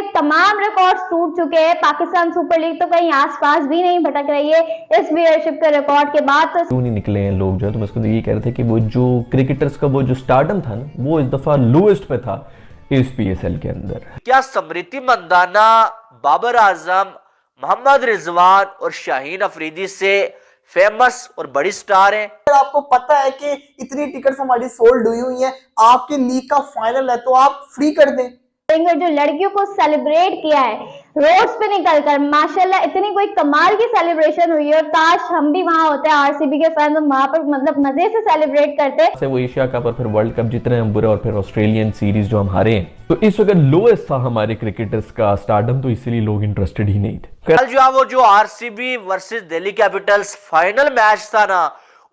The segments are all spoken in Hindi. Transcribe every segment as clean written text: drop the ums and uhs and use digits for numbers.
तमाम रिकॉर्ड्स टूट चुके हैं। पाकिस्तान सुपर लीग तो कहीं आसपास भी नहीं भटक रही है इस व्यूअरशिप के रिकॉर्ड के बाद। तो क्यों नहीं निकले हैं लोग जो है, तो मैं इसको ये कह रहे थे कि वो जो क्रिकेटर्स का वो जो स्टारडम था ना, वो इस दफा लोएस्ट पे था इस पीएसएल के अंदर। क्या स्मृति मंदाना, बाबर आजम, मोहम्मद रिजवान और शाहीन अफरीदी से फेमस और बड़ी स्टार हैं? अगर आपको पता है कि इतनी टिकट्स हमारी सोल्ड हुई हैं, आपके लीग का फाइनल है तो आप फ्री कर दें। जो लड़कियों को सेलिब्रेट किया है रोड्स पे निकलकर, माशाल्लाह इतनी कोई कमाल की सेलिब्रेशन हुई है। और काश हम भी वहां होते हैं आरसीबी के फैन, तो वहां पर मतलब मजे से सेलिब्रेट करते। वो एशिया कप और फिर वर्ल्ड कप जितने हम बुरे, और फिर ऑस्ट्रेलियन सीरीज जो हम हारे हैं, तो इस वक्त लोएस्ट था हमारे क्रिकेटर्स का स्टारडम, तो इसीलिए लोग इंटरेस्टेड ही नहीं थे। कल जो RCB versus Delhi Capitals final match था ना,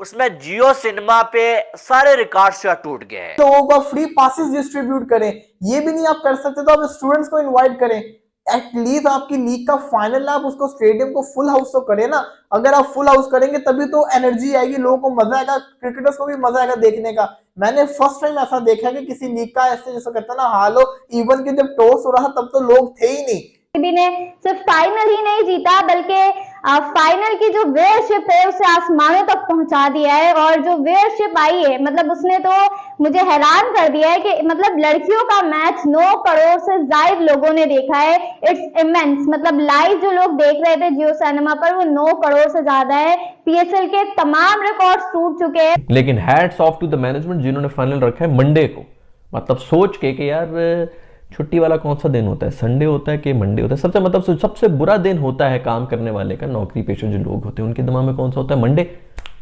उसमें जियो सिनेमा पे सारे रिकॉर्ड्स टूट गए हैं। लोगों को फ्री पासेस डिस्ट्रीब्यूट करें, ये भी नहीं आप कर सकते तो आप स्टूडेंट्स को इनवाइट करें। एटलीस्ट आपकी लीग का फाइनल है, आप उसको स्टेडियम को फुल हाउस तो करें ना। अगर आप फुल हाउस करेंगे तभी तो एनर्जी आएगी, लोगों को मजा आएगा, क्रिकेटर्स को भी मजा आएगा देखने का। मैंने फर्स्ट टाइम ऐसा देखा कि किसी लीग का ऐसे जैसा कहता ना हाल हो, इवन कि जब टॉस हो रहा तब तो लोग थे ही नहीं। ने सिर्फ फाइनल ही नहीं जीता बल्कि फाइनल की जो व्यूअरशिप है उसे आसमानों तक पहुंचा दिया है। और जो व्यूअरशिप आई है मतलब उसने तो मुझे हैरान कर दिया है कि मतलब लड़कियों का मैच 9 करोड़ से ज्यादा लोगों ने देखा है। इट्स इमेंस, मतलब लाइव जो लोग देख रहे थे जियो सिनेमा पर वो 9 करोड़ से ज्यादा है। पीएसएल के तमाम रिकॉर्ड्स टूट चुके हैं। लेकिन hats off to the management जिन्होंने फाइनल रखा है मंडे को, मतलब सोच के कि यार छुट्टी वाला कौन सा दिन होता है, संडे होता है कि मंडे होता है। सबसे बुरा दिन होता है काम करने वाले का, नौकरी पेशा जो लोग होते हैं उनके दिमाग में कौन सा होता है,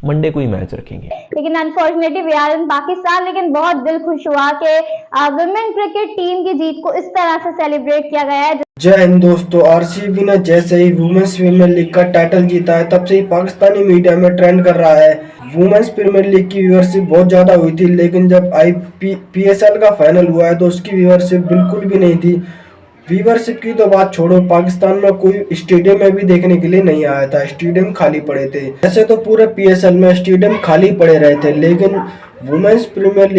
मंडे को ही मैच रखेंगे। लेकिन unfortunately we are in Pakistan. लेकिन बहुत दिल खुश हुआ कि वुमेन क्रिकेट टीम की जीत को इस तरह से सेलिब्रेट किया गया है। जय हिंद दोस्तों, आरसीबी ने जैसे ही वुमेन्स प्रीमियर लीग का टाइटल जीता है तब से ही पाकिस्तानी मीडिया में ट्रेंड कर रहा है। वुमेन्स प्रीमियर लीग की व्यूअरशिप बहुत ज्यादा हुई थी, लेकिन जब पीएसएल का फाइनल हुआ है तो उसकी व्यूअरशिप बिल्कुल भी नहीं थी। व्यूअरशिप की तो बात छोड़ो, पाकिस्तान में कोई स्टेडियम में भी देखने के लिए नहीं आया था, स्टेडियम खाली पड़े थे। ऐसे तो पूरे पीएसएल में स्टेडियम खाली पड़े रहे थे, लेकिन वुमेन्स प्रीमियर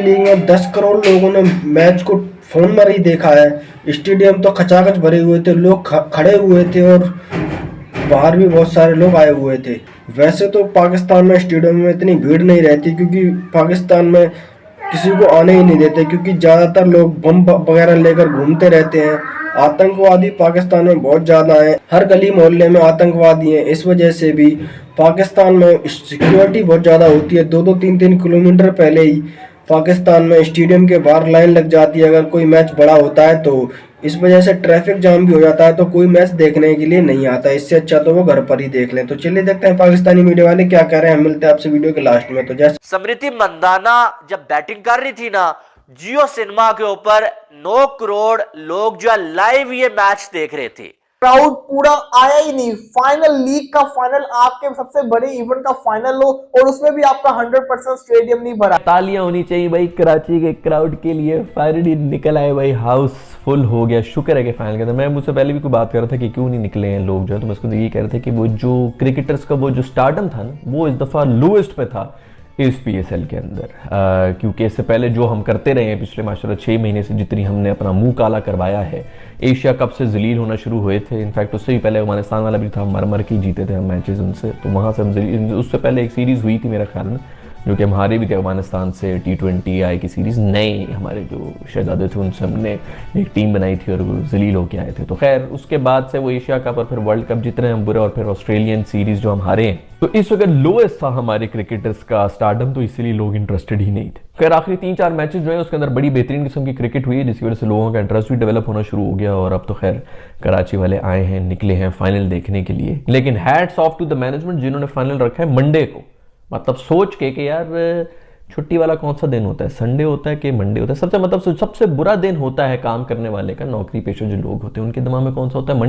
लीग में 10 करोड़ लोगों ने मैच को फोन पर ही देखा है। स्टेडियम तो खचाखच भरे हुए थे, लोग खड़े हुए थे और बाहर भी बहुत सारे लोग आए हुए थे। वैसे तो पाकिस्तान में स्टेडियम में इतनी भीड़ नहीं रहती, क्योंकि पाकिस्तान में किसी को आने ही नहीं देते, क्योंकि ज़्यादातर लोग बम वगैरह लेकर घूमते रहते हैं। आतंकवादी पाकिस्तान में बहुत ज़्यादा हैं, हर गली मोहल्ले में आतंकवादी हैं। इस वजह से भी पाकिस्तान में सिक्योरिटी बहुत ज़्यादा होती है। 2-2, 3-3 किलोमीटर पहले ही पाकिस्तान में स्टेडियम के बाहर लाइन लग जाती है अगर कोई मैच बड़ा होता है तो। इस वजह से ट्रैफिक जाम भी हो जाता है, तो कोई मैच देखने के लिए नहीं आता। इससे अच्छा तो वो घर पर ही देख लें। तो चलिए देखते हैं पाकिस्तानी मीडिया वाले क्या कह रहे हैं। मिलते हैं आपसे वीडियो के लास्ट में। तो जैसे स्मृति मंदाना जब बैटिंग कर रही थी ना, जियो सिनेमा के ऊपर 9 करोड़ लोग जो है लाइव ये मैच देख रहे थे। क्राउड पूरा आया ही नहीं। फाइनल, लीग का फाइनल, आपके सबसे बड़े इवेंट का फाइनल हो और उसमें भी आपका 100% स्टेडियम नहीं भरा। तालियां होनी चाहिए भाई कराची के क्राउड के लिए। फाइनली निकल आए भाई, हाउस फुल हो गया। शुक्र है कि फाइनल के अंदर, मैं मुझसे पहले भी कोई बात कर रहा था कि क्यों नहीं निकले हैं लोग जो है, तो मैं उसको ये कह रहे थे कि वो जो क्रिकेटर्स का वो जो स्टारडम था ना, वो इस दफा लोएस्ट पे था इस पीएसएल के अंदर। क्योंकि इससे पहले जो हम करते रहे हैं पिछले माशाल्लाह 6 महीने से, जितनी हमने अपना मुंह काला करवाया है, एशिया कप से जलील होना शुरू हुए थे। इनफैक्ट उससे भी पहले अफगानिस्तान वाला भी था, मर के जीते थे हम मैचेस उनसे, तो वहाँ से हम उससे पहले एक सीरीज़ हुई थी मेरा ख्याल में, जो कि हम हारे भी थे अफगानिस्तान से। T20 की सीरीज़, नए हमारे जो शहजादे थे उनसे हमने एक टीम बनाई थी और जलील होके आए थे। तो खैर उसके बाद से वो एशिया कप और फिर वर्ल्ड कप जितने हम बुरे, और फिर ऑस्ट्रेलियन सीरीज़ जो हम हारे हैं, तो इस वक्त लोएस्ट था हमारे क्रिकेटर्स का स्टारडम, तो इसीलिए लोग इंटरेस्टेड ही नहीं थे। खैर आखिरी 3-4 मैचेस जो है उसके अंदर बड़ी बेहतरीन किस्म की क्रिकेट हुई है, जिसकी वजह से लोगों का इंटरेस्ट भी डेवलप होना शुरू हो गया। और अब तो खैर कराची वाले आए हैं, निकले हैं फाइनल देखने के लिए। लेकिन hats off to the management जिन्होंने फाइनल रखा है मंडे को, मतलब सोच के कि यार छुट्टी वाला कौन सा दिन होता है, संडे होता है कि मंडे होता है। सबसे बुरा दिन होता है काम करने वाले का, नौकरी पेशा जो लोग होते हैं उनके दिमाग में कौन सा होता है,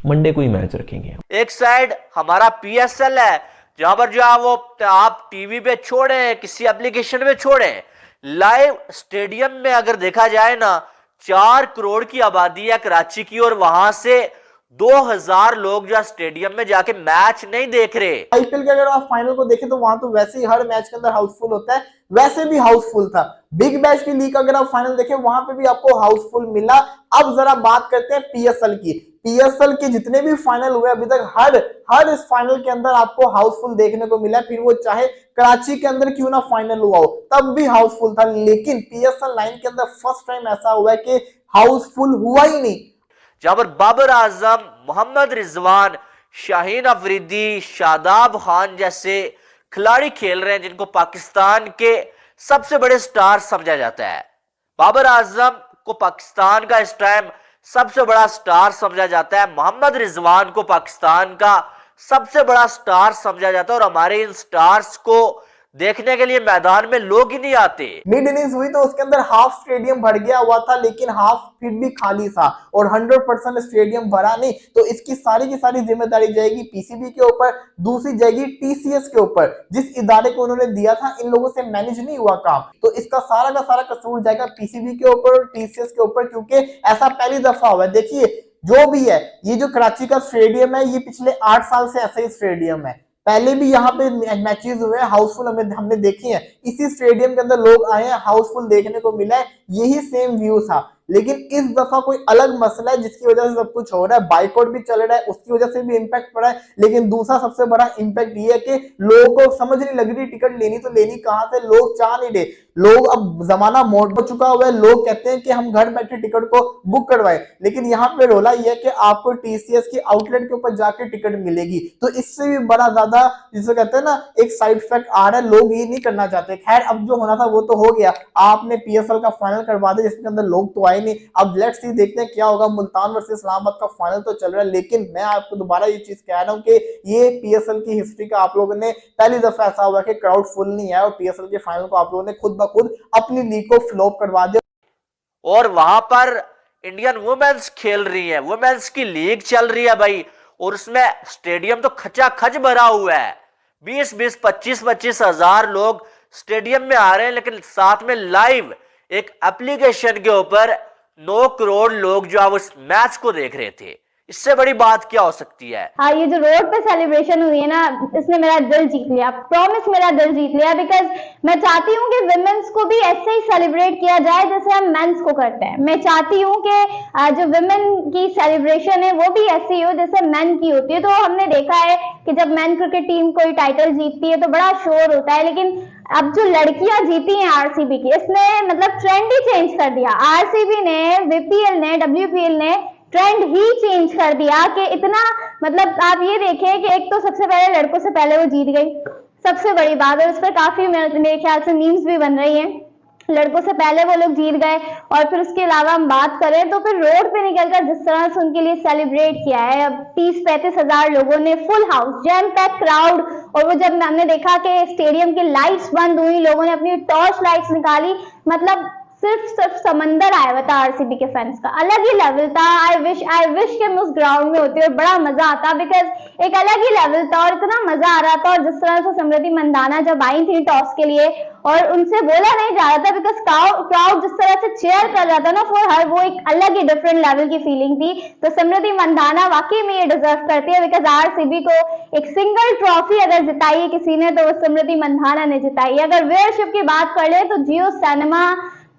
मंडे को ही मैच रखेंगे। एक साइड हमारा पीएसएल है, जहां पर जो है वो आप टीवी पे छोड़े, किसी एप्लीकेशन पे छोड़े, लाइव स्टेडियम में अगर देखा जाए ना, 4 करोड़ की आबादी है कराची की, और वहां से 2000 लोग जो स्टेडियम में जाके मैच नहीं देख रहे। आईपीएल के अगर आप फाइनल को देखें तो वहां तो वैसे ही हर मैच के अंदर हाउसफुल होता है, वैसे भी हाउसफुल था। बिग बैश की लीग अगर आप फाइनल देखें वहां पे भी आपको हाउसफुल मिला। अब जरा बात करते हैं पीएसएल की। पीएसएल के जितने भी फाइनल हुए अभी तक हर इस फाइनल के अंदर आपको हाउसफुल देखने को मिला, फिर वो चाहे कराची के अंदर क्यों ना फाइनल हुआ हो तब भी हाउसफुल था। लेकिन पीएसएल 9 के अंदर फर्स्ट टाइम ऐसा हुआ है कि हाउसफुल हुआ ही नहीं, जहां पर बाबर आजम, मोहम्मद रिजवान, शाहीन अफरीदी, शादाब खान जैसे खिलाड़ी खेल रहे हैं जिनको पाकिस्तान के सबसे बड़े स्टार समझा जाता है। बाबर आजम को पाकिस्तान का इस टाइम सबसे बड़ा स्टार समझा जाता है, मोहम्मद रिजवान को पाकिस्तान का सबसे बड़ा स्टार समझा जाता है, और हमारे इन स्टार्स को देखने के लिए मैदान में लोग ही नहीं आते। मिड इनिंग्स हुई तो उसके अंदर हाफ स्टेडियम भर गया हुआ था, लेकिन हाफ फिर भी खाली था और 100% स्टेडियम भरा नहीं। तो इसकी सारी की सारी जिम्मेदारी जाएगी पीसीबी के ऊपर, दूसरी जाएगी टीसीएस के ऊपर। जिस इदारे को उन्होंने दिया था इन लोगों से मैनेज नहीं हुआ काम, तो इसका सारा का सारा कसूर जाएगा पीसीबी के ऊपर और टीसीएस के ऊपर, क्योंकि ऐसा पहली दफा हुआ है। देखिए जो भी है, ये जो कराची का स्टेडियम है ये पिछले 8 साल से ऐसा ही स्टेडियम है। पहले भी यहाँ पे मैचेस हुए हैं हाउसफुल, हमने देखी है। इसी स्टेडियम के अंदर लोग आए हैं, हाउसफुल देखने को मिला है, यही सेम व्यू था। लेकिन इस दफा कोई अलग मसला है जिसकी वजह से सब कुछ हो रहा है। बाइकआउट भी चल रहा है, उसकी वजह से भी इम्पैक्ट पड़ा है। लेकिन दूसरा सबसे बड़ा इम्पैक्ट ये है कि लोगों को समझ नहीं लग रही टिकट लेनी तो लेनी कहां से, लोग चाह नहीं रहे। लोग अब जमाना मोड़ हो चुका हुआ है, लोग कहते हैं कि हम घर बैठे टिकट को बुक करवाएं। लेकिन यहाँ पे रोला ये है कि आपको टीसीएस की आउटलेट के ऊपर जाके टिकट मिलेगी, तो इससे भी बड़ा ज्यादा जिसे कहते हैं ना एक साइड इफेक्ट आ रहा है, लोग ये नहीं करना चाहते। खैर अब जो होना था वो तो हो गया, आपने पीएसएल का फाइनल करवा दिया जिसके अंदर लोग तो आए नहीं। अब लेट्स सी देखते हैं क्या होगा। मुल्तान वर्सेस इस्लामाबाद का फाइनल तो चल रहा है, लेकिन मैं आपको दोबारा ये चीज कह रहा हूं कि ये पीएसएल की हिस्ट्री का आप लोगों ने पहली दफा ऐसा हुआ कि क्राउड फुल नहीं आया और पीएसएल के फाइनल को आप लोगों ने खुद ब खुद अपनी लीग को फ्लॉप करवा दिया। और वहां पर इंडियन वुमेन्स खेल रही है, वुमेन्स की लीग चल रही है भाई, और उसमें स्टेडियम तो खचाखच भरा हुआ है। 20-20, 25-25 हजार लोग स्टेडियम में आ रहे हैं, लेकिन साथ में लाइव एक एप्लीकेशन के ऊपर 9 करोड़ लोग जो है उस मैच को देख रहे थे। इससे बड़ी बात क्या हो सकती है। हाँ, ये जो रोड पे सेलिब्रेशन हुई है ना, इसने मेरा दिल जीत लिया, प्रॉमिस मेरा दिल जीत लिया। बिकॉज मैं चाहती हूँ कि विमेंस को भी ऐसे ही सेलिब्रेट किया जाए जैसे हम मेंस को करते हैं। मैं चाहती हूँ कि जो विमेन की सेलिब्रेशन है वो भी ऐसी हो जैसे मेन की होती है। तो हमने देखा है कि जब मेन क्रिकेट टीम कोई टाइटल जीतती है तो बड़ा शोर होता है, लेकिन अब जो लड़कियां जीती हैं आरसीबी की, इसने मतलब ट्रेंड ही चेंज कर दिया। आरसीबी ने, वीपीएल ने, डब्ल्यूपीएल ने ट्रेंड ही चेंज कर दिया कि इतना, मतलब आप ये देखें कि एक तो सबसे पहले लड़कों से पहले वो जीत गई, सबसे बड़ी बात है। उस पर काफी मेरे ख्याल से मीम्स भी बन रही हैं, लड़कों से पहले वो लोग जीत गए। और फिर उसके अलावा हम बात करें तो फिर रोड पे निकलकर जिस तरह से उनके लिए सेलिब्रेट किया है, अब 30-35 हजार लोगों ने, full house, jam pack crowd. और वो जब हमने देखा कि स्टेडियम की लाइट्स बंद हुई, लोगों ने अपनी टॉर्च लाइट्स निकाली, मतलब सिर्फ समंदर आया हुआ था आरसीबी के फैंस का, अलग ही लेवल था। आई विश कि मैं उस ग्राउंड में होती और बड़ा मजा आता, बिकॉज एक अलग ही लेवल था और इतना मजा आ रहा था। और जिस तरह से स्मृति मंदाना जब आई थी टॉस के लिए और उनसे बोला नहीं जा रहा था, बिकॉज क्राउड जिस तरह से चेयर कर रहा था ना फॉर हर, वो एक अलग ही डिफरेंट लेवल की फीलिंग थी। तो स्मृति मंदाना वाकई में ये डिजर्व करती है, बिकॉज आरसीबी को एक सिंगल ट्रॉफी अगर जिताई है किसी ने तो वो स्मृति मंदाना ने जिताई है। अगर व्यूअरशिप की बात कर ले तो जियो सिनेमा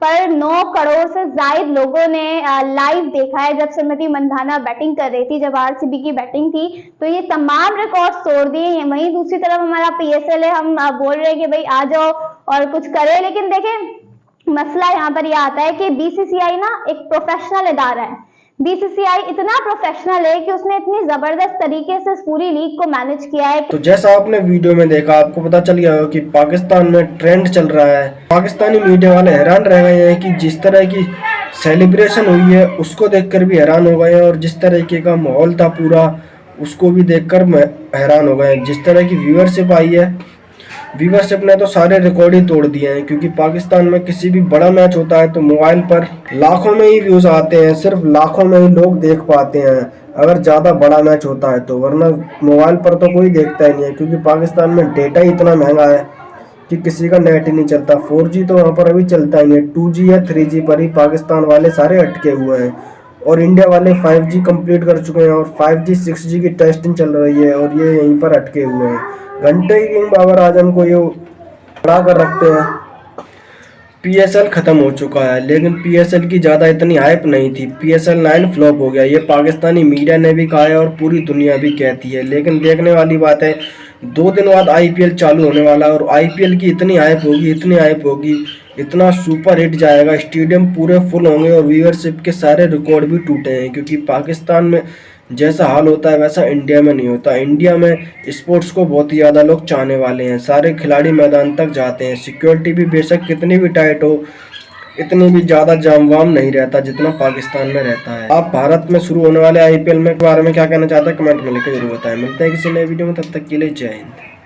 पर 9 करोड़ से ज्यादा लोगों ने लाइव देखा है जब स्मृति मंदाना बैटिंग कर रही थी, जब आरसीबी की बैटिंग थी। तो ये तमाम रिकॉर्ड तोड़ दिए हैं। वहीं दूसरी तरफ हमारा पीएसएल है, हम बोल रहे हैं कि भाई आ जाओ और कुछ करे, लेकिन देखें मसला यहाँ पर यह आता है कि बीसीसीआई ना एक प्रोफेशनल इदारा है। बीसीसीआई इतना प्रोफेशनल है कि उसने इतनी जबरदस्त तरीके से इस पूरी लीग को मैनेज किया है। तो जैसा आपने वीडियो में देखा, आपको पता चल गया होगा कि पाकिस्तान में ट्रेंड चल रहा है। पाकिस्तानी मीडिया वाले हैरान रह गए हैं कि जिस तरह की सेलिब्रेशन हुई है उसको देखकर भी हैरान हो गए हैं, और जिस तरीके का माहौल था पूरा उसको भी देखकर हैरान हो गए हैं। जिस तरह की व्यूअरशिप आई है, व्यूअरशिप ने तो सारे रिकॉर्ड ही तोड़ दिए हैं, क्योंकि पाकिस्तान में किसी भी बड़ा मैच होता है तो मोबाइल पर लाखों में ही व्यूज आते हैं, सिर्फ लाखों में ही लोग देख पाते हैं अगर ज़्यादा बड़ा मैच होता है तो, वरना मोबाइल पर तो कोई देखता ही नहीं है। क्योंकि पाकिस्तान में डेटा ही इतना महंगा है कि किसी का नेट ही नहीं चलता। 4G तो वहाँ पर अभी चलता ही नहीं है, 2G या 3G पर ही पाकिस्तान वाले सारे अटके हुए हैं। और इंडिया वाले 5G कंप्लीट कर चुके हैं और 5G 6G की टेस्टिंग चल रही है और ये यहीं पर अटके हुए हैं। घंटे की किंग बाबर आजम को ये खड़ा कर रखते हैं। PSL खत्म हो चुका है, लेकिन PSL की ज़्यादा इतनी हाइप नहीं थी। PSL 9 फ्लॉप हो गया, ये पाकिस्तानी मीडिया ने भी कहा है और पूरी दुनिया भी कहती है। लेकिन देखने वाली बात है, 2 दिन बाद IPL चालू होने वाला है और IPL की इतनी हाइप होगी, इतना सुपर हिट जाएगा, स्टेडियम पूरे फुल होंगे और व्यूअरशिप के सारे रिकॉर्ड भी टूटे हैं। क्योंकि पाकिस्तान में जैसा हाल होता है वैसा इंडिया में नहीं होता। इंडिया में स्पोर्ट्स को बहुत ही ज़्यादा लोग चाहने वाले हैं, सारे खिलाड़ी मैदान तक जाते हैं। सिक्योरिटी भी बेशक कितनी भी टाइट हो, इतनी भी ज़्यादा जाम वाम नहीं रहता जितना पाकिस्तान में रहता है। आप भारत में शुरू होने वाले IPL में के बारे में क्या कहना चाहते हैं, कमेंट में लिखकर जरूर बताएं। मिलते हैं किसी नए वीडियो में, तब तक के लिए जय हिंद।